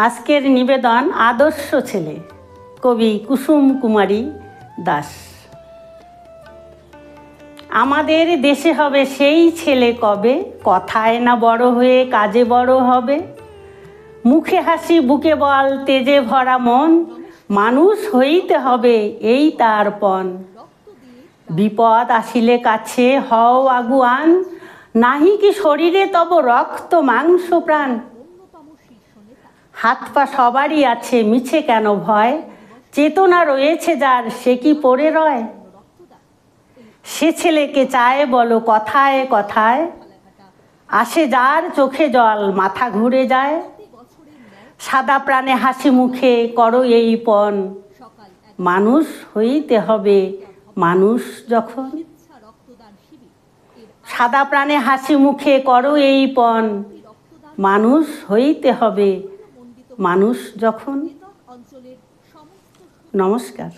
আজকের নিবেদন আদর্শ ছেলে, কবি কুসুম কুমারী দাস। আমাদের দেশে হবে সেই ছেলে কবে, কথায় না বড় হয়ে কাজে বড় হবে। মুখে হাসি বুকে বল তেজে ভরা মন, মানুষ হইতে হবে এই তার পণ। বিপদ আসিলে কাছে হও আগুয়ান, নাহি কি শরীরে তব রক্ত মাংস প্রাণ। হাত পা সবারই আছে মিছে কেন ভয়, চেতনা রয়েছে যার সে কি পড়ে রয়। সে ছেলেকে চায় বলো কথায় কথায়, আসে যার চোখে জল মাথা ঘুরে যায়। সাদা প্রাণে হাসি মুখে করো এই পণ, মানুষ হইতে হবে মানুষ যখন। সাদা প্রাণে হাসি মুখে করো এই পণ, মানুষ হইতে হবে মানুষ যখন। নমস্কার।